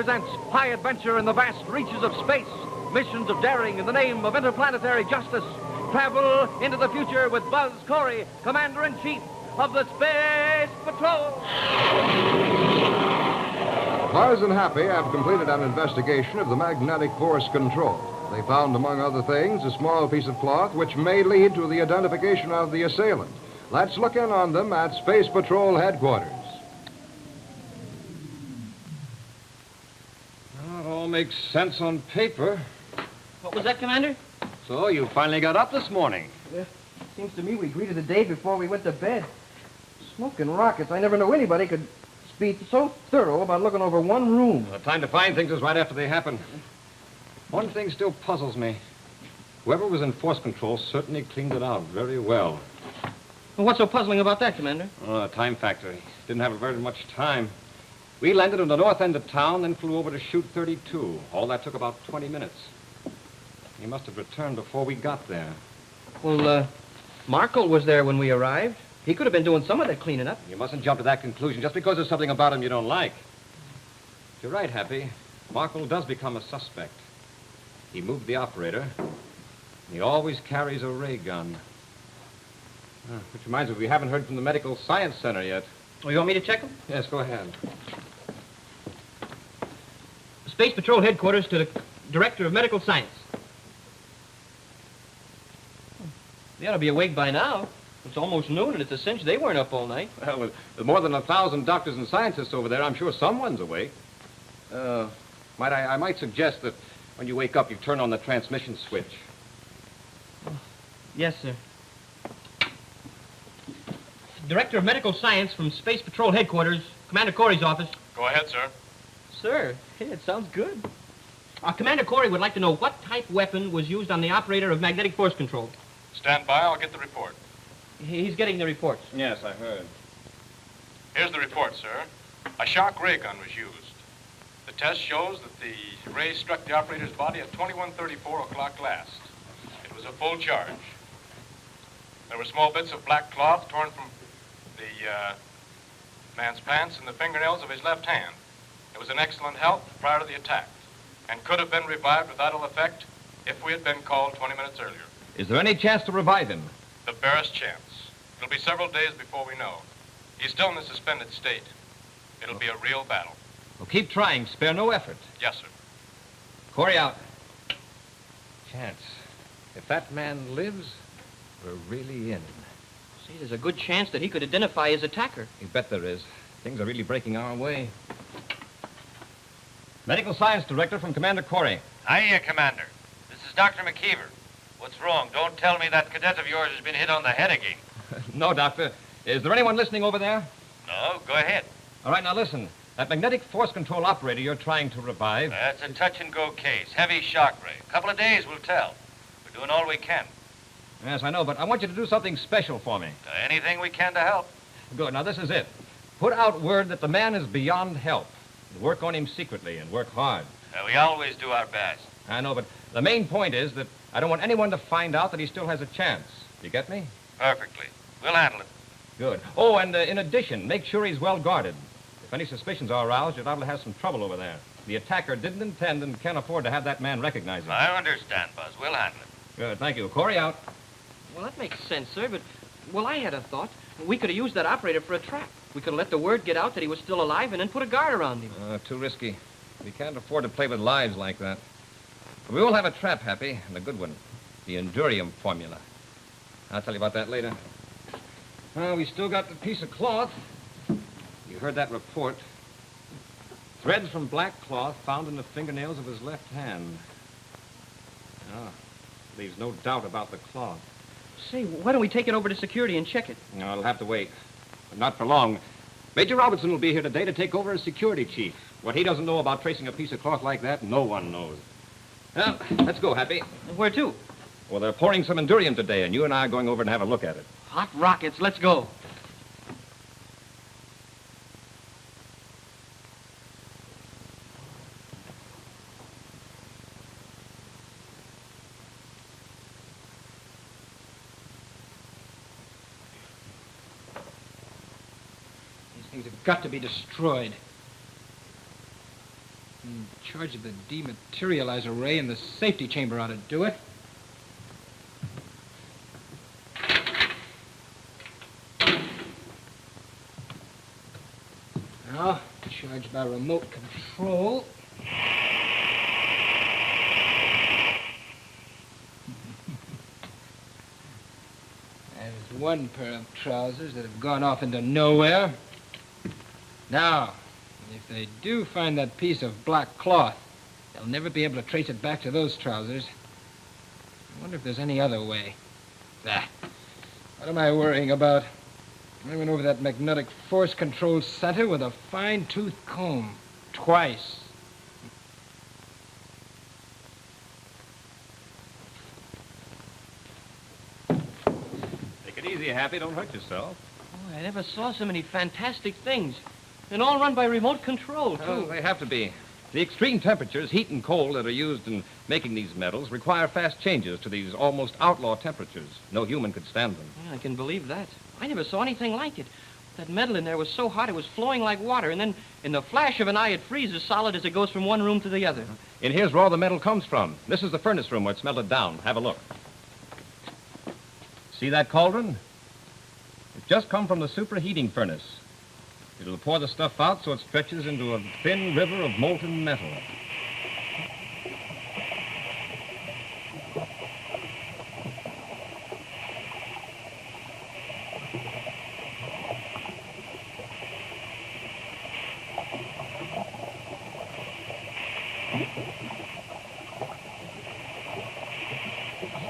presents high adventure in the vast reaches of space. Missions of daring in the name of interplanetary justice. Travel into the future with Buzz Corey, Commander-in-Chief of the Space Patrol. Buzz and Happy have completed an investigation of the magnetic force control. They found, among other things, a small piece of cloth which may lead to the identification of the assailant. Let's look in on them at Space Patrol headquarters. Well, it all makes sense on paper. What was that, Commander? So you finally got up this morning. Yeah, seems to me we greeted the day before we went to bed. Smoking rockets. I never knew anybody could be so thorough about looking over one room. The time to find things is right after they happen. One thing still puzzles me. Whoever was in force control certainly cleaned it out very well. Well, what's so puzzling about that, Commander? Oh, the time factor. He didn't have very much time. We landed on the north end of town, then flew over to Chute 32. All that took about 20 minutes. He must have returned before we got there. Well, Markle was there when we arrived. He could have been doing some of that cleaning up. You mustn't jump to that conclusion just because there's something about him you don't like. You're right, Happy. Markle does become a suspect. He moved the operator. He always carries a ray gun. Which reminds me, we haven't heard from the Medical Science Center yet. Oh, you want me to check him? Yes, go ahead. Space Patrol headquarters to the Director of Medical Science. They ought to be awake by now. It's almost noon, and it's a cinch they weren't up all night. Well, with more than 1,000 doctors and scientists over there, I'm sure someone's awake. I might suggest that when you wake up, you turn on the transmission switch. Yes, sir. Director of Medical Science from Space Patrol headquarters, Commander Corey's office. Go ahead, sir. Sir, hey, it sounds good. Commander Corey would like to know what type weapon was used on the operator of magnetic force control. Stand by, I'll get the report. He's getting the reports. Yes, I heard. Here's the report, sir. A shock ray gun was used. The test shows that the ray struck the operator's body at 21:34 o'clock last. It was a full charge. There were small bits of black cloth torn from the man's pants and the fingernails of his left hand. It was in excellent health prior to the attack and could have been revived without ill effect if we had been called 20 minutes earlier. Is there any chance to revive him? The barest chance. It'll be several days before we know. He's still in the suspended state. It'll be a real battle. Well, keep trying. Spare no effort. Yes, sir. Corey out. Chance. If that man lives, we're really in. See, there's a good chance that he could identify his attacker. You bet there is. Things are really breaking our way. Medical Science Director from Commander Corey. Hiya, Commander. This is Dr. McKeever. What's wrong? Don't tell me that cadet of yours has been hit on the head again. No, Doctor. Is there anyone listening over there? No, go ahead. All right, now listen. That magnetic force control operator you're trying to revive... That's a touch-and-go case. Heavy shock ray. A couple of days will tell. We're doing all we can. Yes, I know, but I want you to do something special for me. Anything we can to help. Good. Now, this is it. Put out word that the man is beyond help. Work on him secretly and work hard. We always do our best. I know, but the main point is that I don't want anyone to find out that he still has a chance. You get me? Perfectly. We'll handle it. Good. Oh, and in addition, make sure he's well guarded. If any suspicions are aroused, you're liable to have some trouble over there. The attacker didn't intend and can't afford to have that man recognize him. I understand, Buzz. We'll handle it. Good. Thank you. Corey out. Well, that makes sense, sir, but, well, I had a thought. We could have used that operator for a trap. We could have let the word get out that he was still alive and then put a guard around him. Too risky. We can't afford to play with lives like that. But we will have a trap, Happy, and a good one. The Endurian formula. I'll tell you about that later. Well, we still got the piece of cloth. You heard that report. Threads from black cloth found in the fingernails of his left hand. Leaves no doubt about the cloth. Say, why don't we take it over to security and check it? No, it'll have to wait. But not for long. Major Robertson will be here today to take over as security chief. What he doesn't know about tracing a piece of cloth like that, no one knows. Well, let's go, Happy. Where to? Well, they're pouring some Endurian today, and you and I are going over and have a look at it. Hot rockets, let's go. These things have got to be destroyed. Charge of the dematerializer ray in the safety chamber ought to do it. Now, charge by remote control. There's one pair of trousers that have gone off into nowhere. Now, if they do find that piece of black cloth, they'll never be able to trace it back to those trousers. I wonder if there's any other way. Ah, what am I worrying about? I went over that magnetic force control center with a fine-tooth comb. Twice. Take it easy, Happy. Don't hurt yourself. Oh, I never saw so many fantastic things. And all run by remote control, too. Oh, they have to be. The extreme temperatures, heat and cold, that are used in making these metals require fast changes to these almost outlaw temperatures. No human could stand them. Yeah, I can believe that. I never saw anything like it. That metal in there was so hot it was flowing like water, and then in the flash of an eye it freezes solid as it goes from one room to the other. And here's where all the metal comes from. This is the furnace room where it's melted down. Have a look. See that cauldron? It's just come from the superheating furnace. It'll pour the stuff out so it stretches into a thin river of molten metal.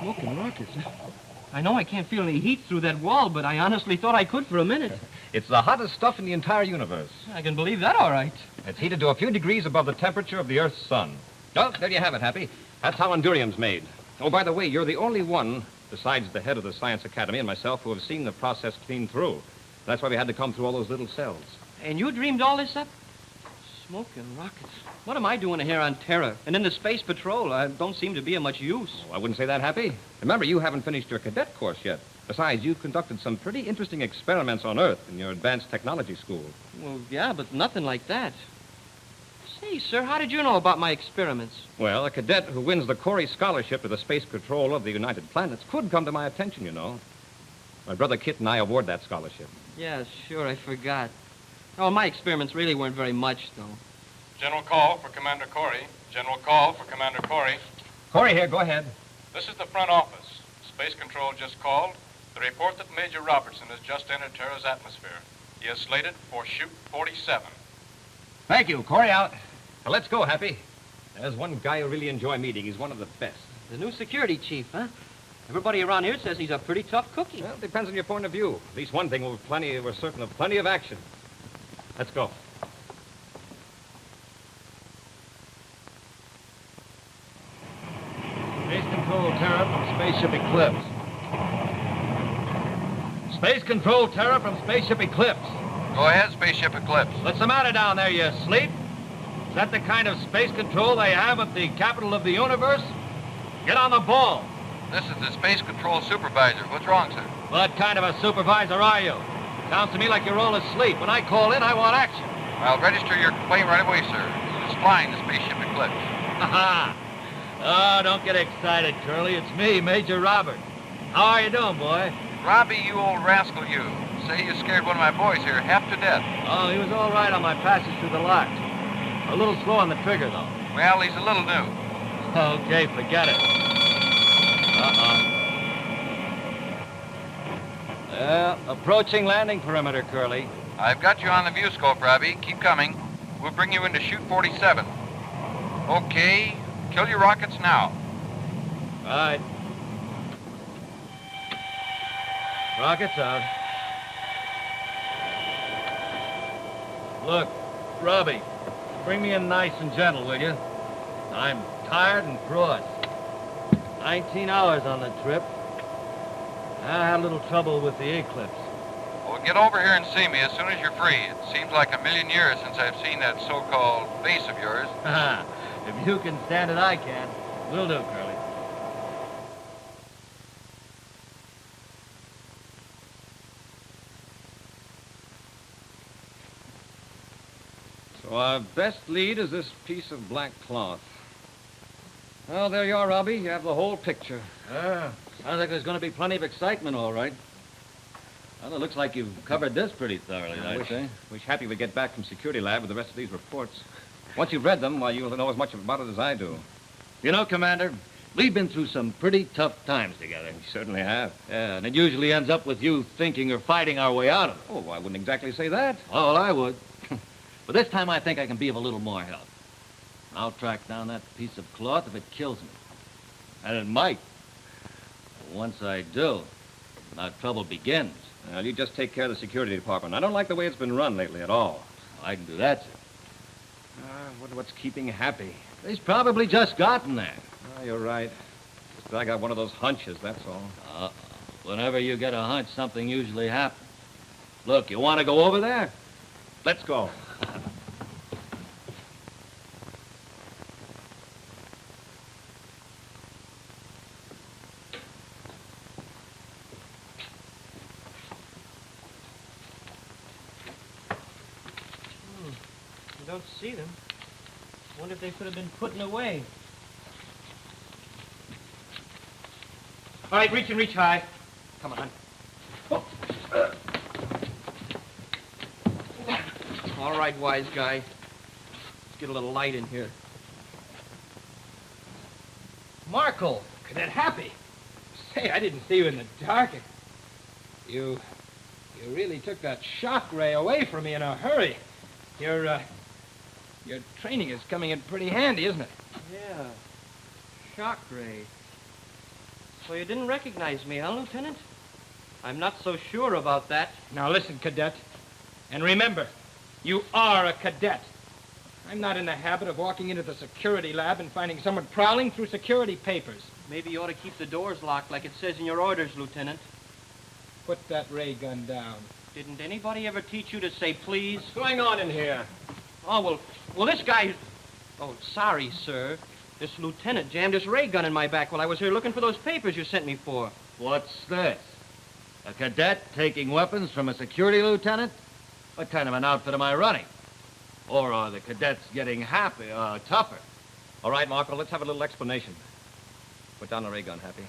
Smoking rockets. I know I can't feel any heat through that wall, but I honestly thought I could for a minute. It's the hottest stuff in the entire universe. I can believe that all right. It's heated to a few degrees above the temperature of the Earth's sun. Oh, there you have it, Happy. That's how Endurium's made. Oh, by the way, you're the only one, besides the head of the Science Academy and myself, who have seen the process clean through. That's why we had to come through all those little cells. And you dreamed all this up? Smoking rockets. What am I doing here on Terra? And in the Space Patrol, I don't seem to be of much use. Oh, I wouldn't say that, Happy. Remember, you haven't finished your cadet course yet. Besides, you conducted some pretty interesting experiments on Earth in your advanced technology school. Well, yeah, but nothing like that. Say, sir, how did you know about my experiments? Well, a cadet who wins the Corey Scholarship to the Space Patrol of the United Planets could come to my attention, you know. My brother Kit and I award that scholarship. Yeah, sure, I forgot. Oh, my experiments really weren't very much, though. General call for Commander Corey. General call for Commander Corey. Corey here, go ahead. This is the front office. Space Control just called. The report that Major Robertson has just entered Terra's atmosphere. He is slated for shoot 47. Thank you. Corey out. Well, let's go, Happy. There's one guy I really enjoy meeting. He's one of the best. The new security chief, huh? Everybody around here says he's a pretty tough cookie. Well, it depends on your point of view. At least one thing, we're certain of plenty of action. Let's go. Space Control Terra from Spaceship Eclipse. Space Control Terra from Spaceship Eclipse. Go ahead, Spaceship Eclipse. What's the matter down there, you asleep? Is that the kind of space control they have at the capital of the universe? Get on the ball. This is the Space Control Supervisor. What's wrong, sir? What kind of a supervisor are you? Sounds to me like you're all asleep. When I call in, I want action. I'll register your complaint right away, sir. Who's flying the Spaceship Eclipse? Ha-ha. Oh, don't get excited, Curly. It's me, Major Robert. How are you doing, boy? Robbie, you old rascal, you. Say you scared one of my boys here half to death. Oh, he was all right on my passage through the lock. A little slow on the trigger, though. Well, he's a little new. Okay, forget it. Well, approaching landing perimeter, Curly. I've got you on the view scope, Robbie. Keep coming. We'll bring you into shoot 47. Okay, kill your rockets now. All right. Rockets out. Look, Robbie, bring me in nice and gentle, will you? I'm tired and cross. 19 hours on the trip. I had a little trouble with the eclipse. Well, get over here and see me as soon as you're free. It seems like a million years since I've seen that so-called face of yours. If you can stand it, I can. Will do, Curly. So our best lead is this piece of black cloth. Well, there you are, Robbie. You have the whole picture. Sounds like there's going to be plenty of excitement, all right. Well, it looks like you've covered this pretty thoroughly, I'd say. Wish Happy would get back from security lab with the rest of these reports. Once you've read them, well, you'll know as much about it as I do. You know, Commander, we've been through some pretty tough times together. You certainly have. Yeah, and it usually ends up with you thinking or fighting our way out of it. Oh, I wouldn't exactly say that. Oh, well, I would. But this time I think I can be of a little more help. I'll track down that piece of cloth if it kills me. And it might. Once I do, our trouble begins. Well, you just take care of the security department. I don't like the way it's been run lately at all. I can do that, sir. I wonder what's keeping Happy. He's probably just gotten there. Oh, you're right. Just that I got one of those hunches, that's all. Whenever you get a hunch, something usually happens. Look, you want to go over there? Let's go. I don't see them. Wonder if they could have been putting away. All right, reach and reach high. Come on. All right, wise guy. Let's get a little light in here. Markle, Cadet Happy. Say, I didn't see you in the dark. You really took that shock ray away from me in a hurry. Your training is coming in pretty handy, isn't it? Yeah. Shock ray. So you didn't recognize me, huh, Lieutenant? I'm not so sure about that. Now listen, cadet. And remember, you are a cadet. I'm not in the habit of walking into the security lab and finding someone prowling through security papers. Maybe you ought to keep the doors locked like it says in your orders, Lieutenant. Put that ray gun down. Didn't anybody ever teach you to say please? What's going on in here? Oh, well, this guy... Oh, sorry, sir. This lieutenant jammed his ray gun in my back while I was here looking for those papers you sent me for. What's this? A cadet taking weapons from a security lieutenant? What kind of an outfit am I running? Or are the cadets getting tougher? All right, Marco, let's have a little explanation. Put down the ray gun, Happy.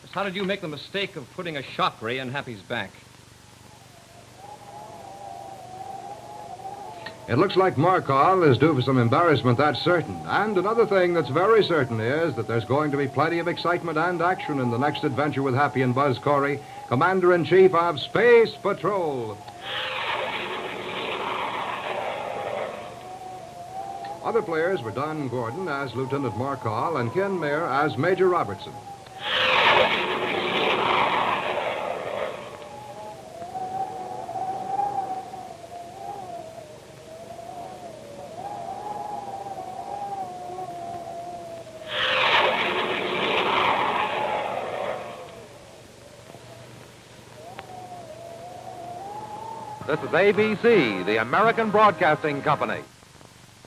Just how did you make the mistake of putting a shock ray in Happy's back? It looks like Markov is due for some embarrassment, that's certain. And another thing that's very certain is that there's going to be plenty of excitement and action in the next adventure with Happy and Buzz Corey, Commander-in-Chief of Space Patrol. Other players were Don Gordon as Lieutenant Markov and Ken Mayer as Major Robertson. This is ABC, the American Broadcasting Company.